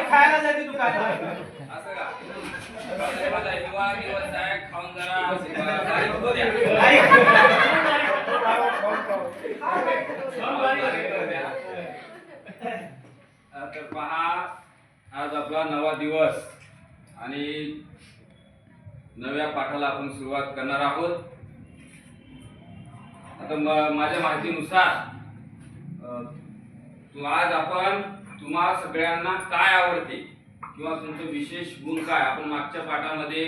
खायला जाते दुकानात असं का? माझा हिवाळा दिवस आहे, खाऊन जरा बारीक होऊ द्या. तर पहा, आज आपला नवा दिवस आणि नव्या पाठाला आपण सुरुवात करणार आहोत. आता माझ्या माहितीनुसार आज आपण तुम्हा सगळ्यांना काय आवडते किंवा तुमचं विशेष गुण काय, आपण मागच्या पाठामध्ये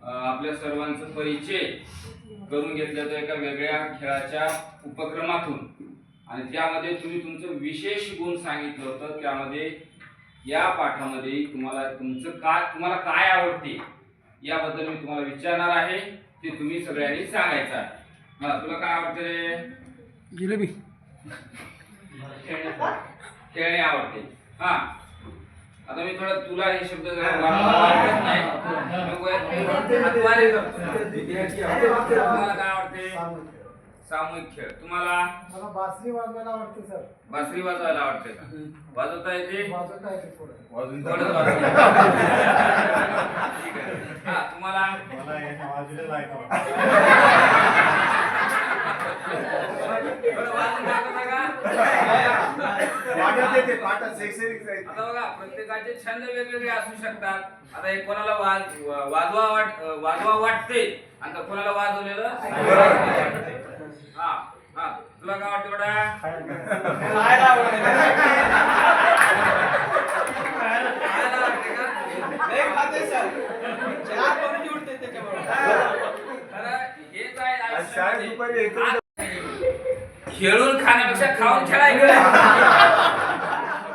आपल्या सर्वांचा परिचय करून घेतला होता एका वेगळ्या खेळाच्या उपक्रमातून आणि त्यामध्ये तुम्ही तुमचं विशेष गुण सांगितलं होतं. त्यामध्ये या पाठामध्ये तुम्हाला काय आवडते याबद्दल मी तुम्हाला विचारणार आहे, ते तुम्ही सगळ्यांनी सांगायचं आहे. मला तुला काय आवडते रे? जिलेबी. खेळणे आवडते. हा, आता मी थोडं तुला हे शब्द वापरत नाही. तुम्हाला काय आवडते? सामूहिक खेळ. तुम्हाला? मला बासरी वाजवायला आवडते सर. बासरी वाजवायला आवडते का? वाजवता येते? वाजवता येते थोडं. हा, तुम्हाला? मला हे वाजवायला ऐकावं. आता बघा, प्रत्येकाचे छंद वेगवेगळे असू शकतात. आता एक कोणाला वाजवा वाटते आणि कोणाला वाजवलेलं. हा हा, तुला काय वाटतं बेटा? खेळून खाण्यापेक्षा खाऊन खेळायचं.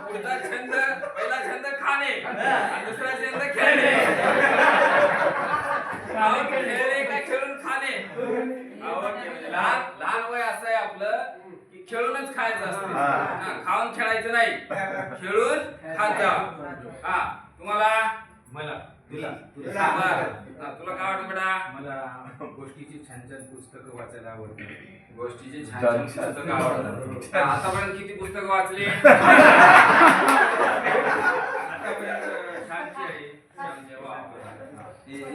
पहिला छंद खाणे आणि दुसरा छंद खेळणे. खाऊन खेळणे का खेळून खाणे? लहान वय असं आहे आपलं की खेळूनच खायचं असतं. खाऊन खेळायचं नाही, खेळून खात जा. हा, तुम्हाला? मला तुला काय वाटतं बेटा? मला गोष्टीची छान छान पुस्तकं वाचायला आवडतात. गोष्टीची छान छान पुस्तकं आवडतात. आतापर्यंत किती पुस्तकं वाचली? छानची आहे.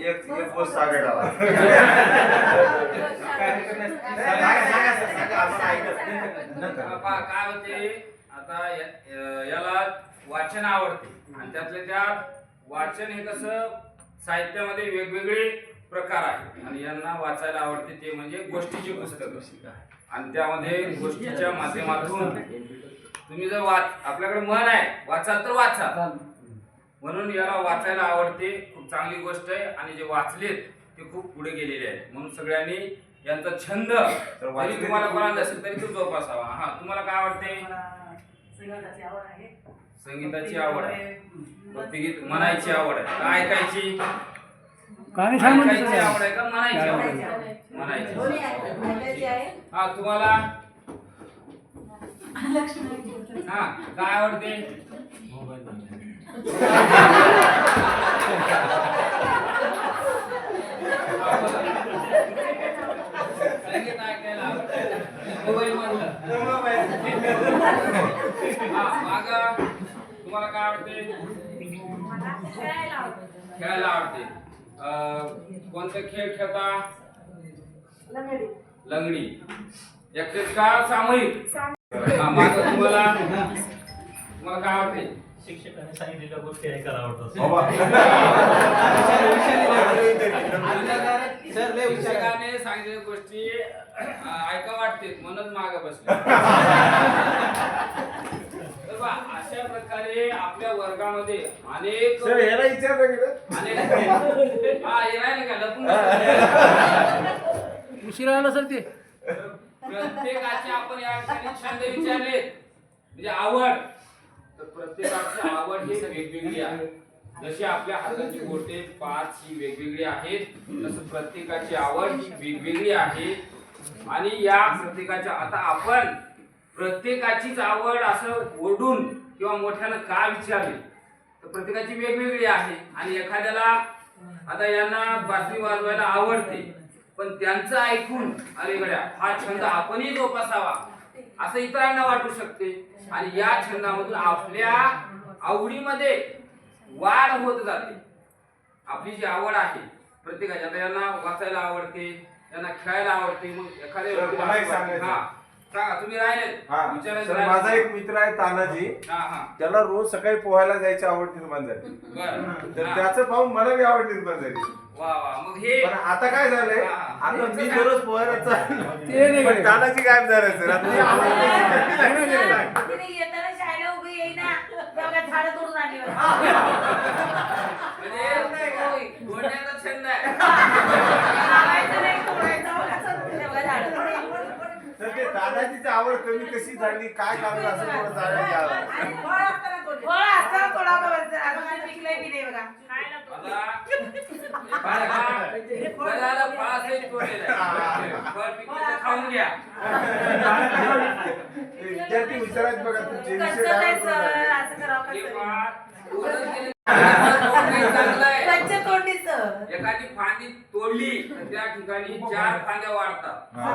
एक गोष्ट सांगायला काय होते आता याला वाचन आवडते आणि त्यातल्या त्यात वाचन हे कसं साहित्यामध्ये वेगवेगळे प्रकार आहेत आणि यांना वाचायला आवडते ते म्हणजे गोष्टीची पुस्तकं. आणि त्यामध्ये गोष्टीच्या माध्यमातून तुम्ही जर आपल्याकडे मन आहे वाचाल तर वाचा, म्हणून याला वाचायला आवडते. खूप चांगली गोष्ट आहे आणि जे वाचलेत ते खूप पुढे गेलेले आहेत. म्हणून सगळ्यांनी यांचा छंद जरी तुम्हाला कोणाला नसेल तरी तो जोपासावा. हा, तुम्हाला काय आवडते? संगीताची आवड आहे, भक्तिगीत म्हणायची आवड आहे, का ऐकायची? ऐकायची आवड आहे का म्हणायची आवड आहे? म्हणायची. हा, तुम्हाला? हा, काय आवडते? संगीत ऐकायला आवडते. मोबाईल मधलं. हा, मग तुम्हाला काय आवडते? खेळायला आवडते. कोणते खेळ खेळता? लंगडी. एकटेच का सामूहिक? मग तुम्हाला काय आवडते? शिक्षकाने सांगितलेल्या गोष्टी ऐकायला आवडतात. शिक्षकाने सांगितलेल्या गोष्टी ऐका वाटते म्हणून मागे बसले. अशा प्रकारे आपल्या वर्गामध्ये अनेक उशिरा आला सर ते. प्रत्येकाचे आपण या ठिकाणी छंद विचारले म्हणजे आवड. तर प्रत्येकाची आवड ही वेगवेगळी आहे. जशी आपल्या हाताची बोटे 5 ही वेगवेगळी आहेत, तसं प्रत्येकाची आवड ही वेगवेगळी आहे. आणि या प्रत्येकाच्या आता आपण प्रत्येकाचीच आवड असं ओढून किंवा मोठ्यानं का विचारले तर प्रत्येकाची वेगवेगळी आहे. आणि एखाद्याला आता यांना बासरी वाजवायला आवडते पण त्यांचं ऐकून अलीगड्या हा छंद आपणही जोपासावा असं इतरांना वाटू शकते आणि या छंदामधून आपल्या आवडीमध्ये वाढ होत जाते. आपली जी आवड आहे प्रत्येकाची, आता यांना वाचायला आवडते, यांना खेळायला आवडते, मग एखाद्या सर, व्यक्तीला मला एक असं वाटतं, सांगायचं. हा सांगा तुम्ही राहिले हा. विचारायचं सर, राहिलं. माझा एक मित्र आहे तानाजी, हा हा त्याला रोज सकाळी पोहायला जायची आवड निर्माण झाली. बरं तर हा. त्याचं पाहून मला बी आवड निर्माण झाली. वा वा मग हे पण आता काय झालंय, हा. आता मी दररोज पोहायला चाललो. ते नाही पण तानाजी गायब झालं सर. आता ती आवड तिने येताना शाळेला उभी येईना तेव्हा झाडं तोडून आणली होती. म्हणजे बोलण्याचा छंद आहे. लावायचं नाही, तोडायचं. तेव्हा झाडं तोडायची. तर ते तानाजीची आवड कमी कशी झाली, काय कारण असं थोडं जाणून घ्यावं. आणि फळ असताना तोडावं लागतं. अजून ते पिकलंय बी नाही बघा. फळाला फळासहित तोडलेलं आहे. फळ पिकलं तर खाऊन घ्या. ते विद्यार्थी विचारायचे बघा तुमचे विषय कसं काय नाही होते. सर, असं करावं हे कसं? पहा, तोडून गेलं तोडणं चांगलं आहे. कच्च्या तोंडीचं. एखादी फांदी तोडली तर त्या ठिकाणी 4 फांद्या वाढतात. हा.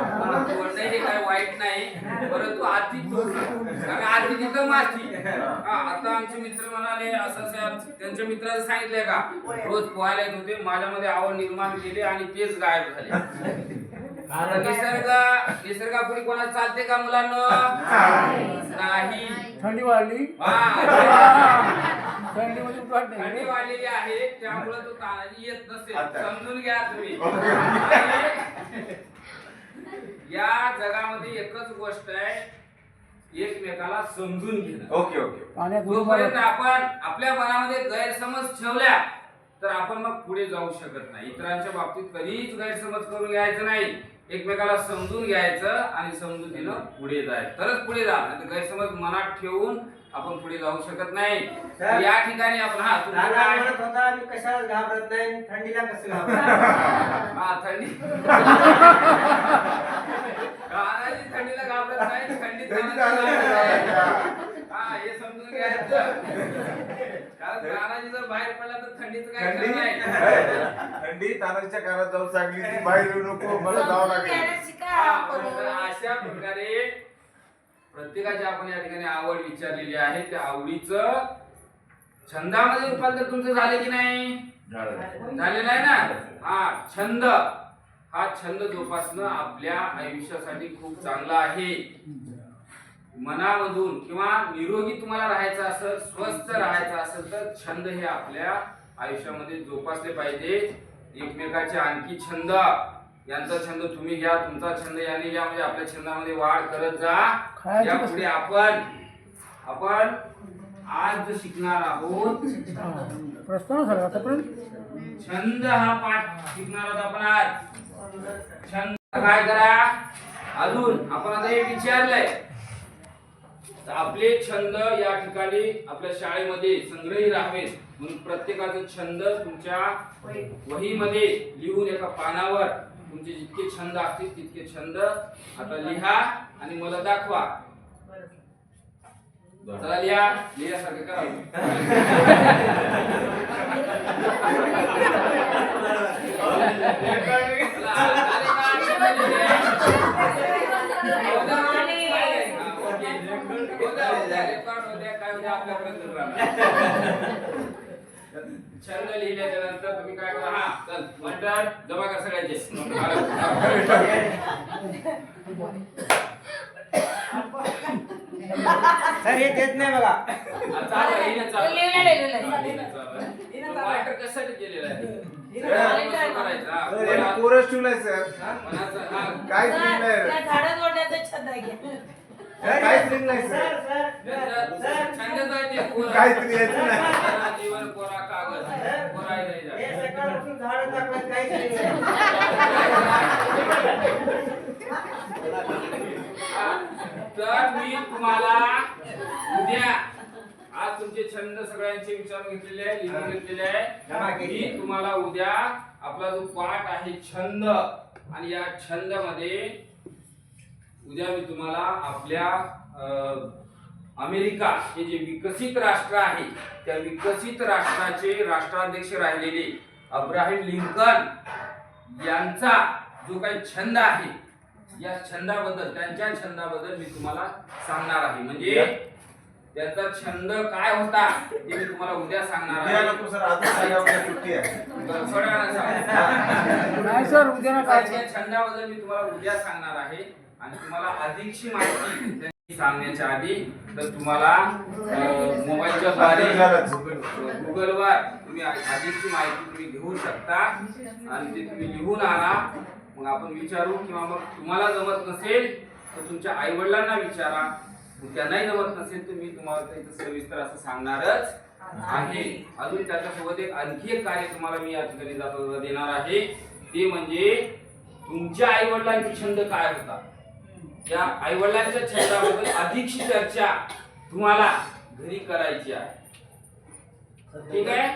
तोडणं हे काही वाईट नाही, परंतु आधी तोडणं, कारण आधी तिथं माती. हा, आता आमचे मित्र म्हणाले असं त्यांच्या मित्राने सांगितलंय का, रोज पोहायला येत होते, माझ्यामध्ये आवड निर्माण केली आणि तेच गायब झाले. आता निसर्गापुढे कोणाला चालते का मुलांना? नाही. थंडी वाढली हा. थंडीमध्ये वाढली. थंडी वाढलेली आहे, त्यामुळे तो तानाजी येत नसेल. अच्छा. समजून घ्या तुम्ही. या जगामध्ये एकच गोष्ट आहे, एकमेकाला समजून घेणं. Okay okay. पाण्यात उडी जोपर्यंत मारा. आपण आपल्या मनामध्ये गैरसमज ठेवल्या तर आपण मग पुढे जाऊ शकत नाही. इतरांच्या बाबतीत कधीच गैरसमज करून घ्यायचं नाही. एकमेकाला समजून घ्यायचं आणि समजून घेणं, पुढे जायचं, तरच पुढे जा. नाही तर गैरसमज मनात ठेवून आपण पुढे जाऊ शकत नाही. सर, या ठिकाणी आपण हा तुमचं दादा काय? म्हणत होता मी कशाला घाबरत नाही, थंडीला कसं घाबरत. हा थंडी. तानाजी थंडीला घाबरत नाही, थंडी थंडी तानाजीला तानाजीला घाबरत नाही. घाबरत. हा हे समजून घ्यायचं. कारण तानाजी जर बाहेर पडला तर थंडीचं काय थंडी खरं नाही. थंडी तानाजीच्या घरात जाऊन सांगली ती बाहेर येऊ नको, मला जावं समजून लागेल. घ्यायला शिका. हा, तर अशा प्रकारे प्रत्येकाची आपण या ठिकाणी आवड विचारलेली आहे. त्या आवडीचं छंदामध्ये रूपांतर तुमचं झालं की नाही? झालेलं आहे ना? हा छंद, हा छंद जोपासणं आपल्या आयुष्यासाठी खूप चांगला आहे. मनामधून किंवा निरोगी तुम्हाला राहायचं असेल, स्वस्थ राहायचं असेल तर छंद हे आपल्या आयुष्यामध्ये जोपासले पाहिजे. एकमेकाचे आणखी छंद, यांचा छंद तुम्ही घ्या, तुमचा छंद यांनी घ्या, म्हणजे आपल्या छंदामध्ये वाढ करत जा. खायचं यापुढे आपण आज जो शिकणार आहोत प्रश्न सर आतापर्यंत छंद, हा पाठ शिकणार आहोत आपण आज. छंद काय करा, अजून आपण आता हे विचारलंय तर आपले छंद या ठिकाणी आपल्या शाळेमध्ये संग्रही राहावेत म्हणून प्रत्येकाचा छंद तुमच्या वहीमध्ये लिहून एका पानावर तुमचे जितके छंद असतील तितके छंद आता लिहा आणि मला दाखवा. चला लिहासारखं करा. छंद लिहिल्याच्या नंतर तुम्ही काय करा, हा चल मंडळ जमा कर सगळ्याचे. सर हे देत नाही बघा. चालू आहे, हिने चालू आहे. लिहिलेलं. हिने चालू आहे. तो वाटर कशासाठी केलेला आहे? हिने करायचं, हा. सर, यांनी कोरस ठेवलाय सर. मनाचं, हा. काहीच सर, लिहिलं त्या नाही. झाडं तोडण्याचा छंद आहे. काहीच लिहिलं नाही सर सर. सर छंदच आहे ते, कोरा. काहीच लिहायचं नाही. कोरा जीवन, कोरा कागद, कोरा नाही जात. हे सकाळपासून झाडं दाखवत काहीच नाही. तर मी तुम्हाला उद्या, आज तुमचे छंद सगळ्यांचे विचारून घेतलेले आहे, लिहून घेतलेले आहे. मी तुम्हाला उद्या आपला जो पाठ आहे छंद, आणि या छंदामध्ये उद्या मी तुम्हाला आपल्या अमेरिका हे जे विकसित राष्ट्र आहे त्या विकसित राष्ट्राचे राष्ट्राध्यक्ष राहिलेले अब्राहम लिंकन यांचा जो काही छंद आहे या छंदाबद्दल, त्यांच्या छंदाबद्दल मी तुम्हाला सांगणार आहे. म्हणजे त्याचा छंद काय होता ते मी तुम्हाला उद्या सांगणार उद्या आहे. नको सर, आजच सांगा, उद्या सुट्टी आहे. बरं, थोड्या वेळानं सांगतो. नाही सर उद्या ना काय त्याच्या छंदाबद्दल मी तुम्हाला उद्या सांगणार आहे. आणि तुम्हाला अधिकची माहिती त्यांनी सांगण्याच्या आधी तर तुम्हाला मोबाईलच्या द्वारे गुगलवर तुम्ही अधिकची माहिती तुम्ही घेऊ शकता आणि ते तुम्ही लिहून आणा. मग आपण विचारू किंवा मग तुम्हाला जमत नसेल तर तुमच्या आई वडिलांना विचारा. त्यांनाही जमत नसेल तर मी तुम्हाला इथं सविस्तर असं सांगणारच आहे. अजून त्याच्यासोबत आणखी एक कार्य तुम्हाला मी या ठिकाणी जाता देणार आहे. ते म्हणजे तुमच्या आई वडिलांचे छंद काय होता, त्या आई वडिलांच्या छंदाबद्दल अधिकची चर्चा तुम्हाला घरी करायची आहे. ठीक आहे.